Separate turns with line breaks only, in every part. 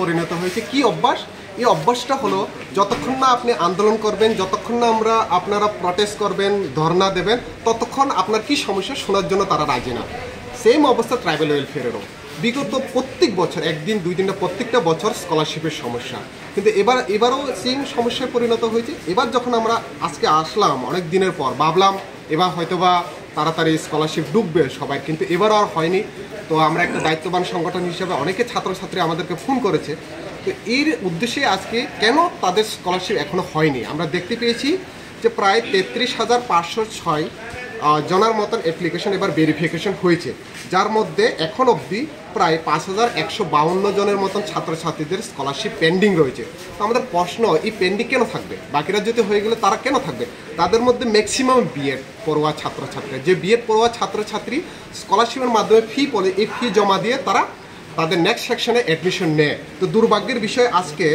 পরিণত হয়েছে কি অভ্যাস? এই অভ্যাসটা হলো যতক্ষণ না আপনি আন্দোলন করবেন, যতক্ষণ না আপনারা প্রটেস্ট করবেন, ধর্ণা দেবেন, ততক্ষণ আপনার কি সমস্যা শোনার জন্য তারা রাজি না। সেম অবস্থা ট্রাইবাল ওয়েলফেয়ারেরও বিগত প্রত্যেক বছর একদিন দুই দিনটা প্রত্যেকটা বছর স্কলারশিপের সমস্যা, কিন্তু এবারও সেম সমস্যায় পরিণত হয়েছে। এবার যখন আমরা আজকে আসলাম অনেক দিনের পর, ভাবলাম এবার হয়তোবা তাড়াতাড়ি স্কলারশিপ ডুববে সবাই, কিন্তু এবারও আর হয়নি। তো আমরা একটা দায়িত্ববান সংগঠন হিসেবে অনেকে ছাত্রছাত্রী আমাদেরকে ফোন করেছে, তো এর উদ্দেশ্যে আজকে কেন তাদের স্কলারশিপ এখনও হয়নি আমরা দেখতে পেয়েছি যে প্রায় 33,506 জনের মতন অ্যাপ্লিকেশন এবার ভেরিফিকেশন হয়েছে, যার মধ্যে এখন অবধি প্রায় 5,152 জনের মতন ছাত্রছাত্রীদের স্কলারশিপ পেন্ডিং রয়েছে। তো আমাদের প্রশ্ন, এই পেন্ডিং কেন থাকবে? বাকিরা যদি হয়ে গেলে তারা কেন থাকবে? তাদের মধ্যে ম্যাক্সিমাম বিএড পড়ুয়া ছাত্রছাত্রী, যে বিএড পড়ুয়া ছাত্রছাত্রী স্কলারশিপের মাধ্যমে ফি পড়ে, এই ফি জমা দিয়ে তারা তাদের নেক্সট সেকশনে অ্যাডমিশন নেয়। তো দুর্ভাগ্যের বিষয় আজকে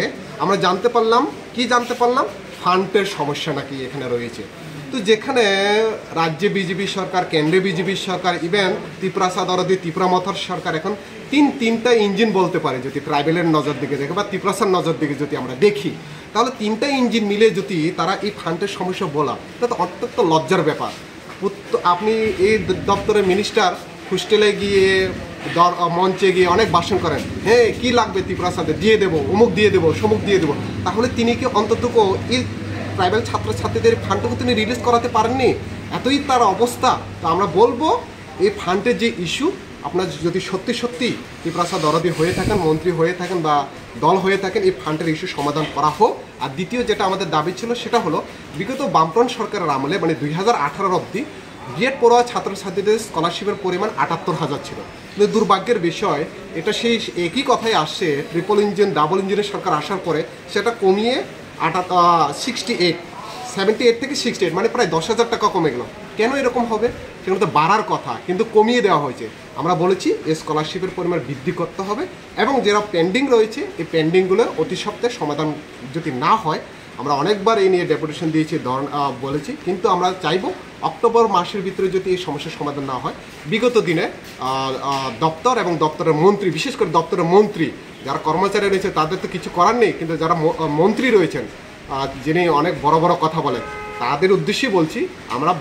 আমরা জানতে পারলাম, ফান্ডের সমস্যা নাকি এখানে রয়েছে। তো যেখানে রাজ্যে বিজেপি সরকার, কেন্দ্রে বিজেপি সরকার, ইভেন ত্রিপুরা দরদি ত্রিপুরা মথর সরকার এখন তিনটা ইঞ্জিন বলতে পারে, যদি ট্রাইবেলের নজর দিকে দেখে বা ত্রিপুরাসার নজর দিকে যদি আমরা দেখি, তাহলে তিনটা ইঞ্জিন মিলে যদি তারা এই ফান্ডের সমস্যা বলা, তাহলে অত্যন্ত লজ্জার ব্যাপার। আপনি এই দপ্তরের মিনিস্টার হোস্টেলে গিয়ে মঞ্চে গিয়ে অনেক ভাষণ করেন, হ্যাঁ কী লাগবে ত্রিপুরাসাতে দিয়ে দেবো, অমুক দিয়ে দেবো, সমুক দিয়ে দেবো, তাহলে তিনি কি অন্ততঃ এই ট্রাইবাল ছাত্রছাত্রীদের ফান্ডটুকু তিনি রিলিজ করাতে পারেননি? এতই তার অবস্থা। তো আমরা বলবো এই ফান্ডের যে ইস্যু, আপনার যদি সত্যি ত্রিপুরা দরদি হয়ে থাকেন, মন্ত্রী হয়ে থাকেন বা দল হয়ে থাকেন, এই ফান্ডের ইস্যু সমাধান করা হোক। আর দ্বিতীয় যেটা আমাদের দাবি ছিল সেটা হলো, বিগত বামফ্রন্ট সরকারের আমলে মানে 2018 অবধি বিএড পড়ুয়া ছাত্রছাত্রীদের স্কলারশিপের পরিমাণ 78,000 ছিল। কিন্তু দুর্ভাগ্যের বিষয়, এটা সেই একই কথাই আসছে ট্রিপল ইঞ্জিন ডাবল ইঞ্জিনের সরকার আসার পরে সেটা কমিয়ে 78 থেকে 68, মানে প্রায় 10,000 টাকা কমে গেল। কেন এরকম হবে? সেগুলো তো বাড়ার কথা, কিন্তু কমিয়ে দেওয়া হয়েছে। আমরা বলেছি এই স্কলারশিপের পরিমাণ বৃদ্ধি করতে হবে, এবং যারা পেন্ডিং রয়েছে এই পেন্ডিংগুলোর অতি সপ্তাহে সমাধান যদি না হয়, আমরা অনেকবার এই নিয়ে ডেপুটেশন দিয়েছি, বলেছি, কিন্তু আমরা চাইব অক্টোবর মাসের ভিতরে যদি এই সমস্যার সমাধান না হয়, বিগত দিনে দপ্তর এবং দপ্তরের মন্ত্রী, বিশেষ করে দপ্তরের মন্ত্রী যারা কর্মচারী রয়েছে তাদের তো কিছু করার নেই, কিন্তু যারা মন্ত্রী রয়েছেন যিনি অনেক বড় বড় কথা বলেন, তাদের উদ্দেশ্যে বলছি আমরা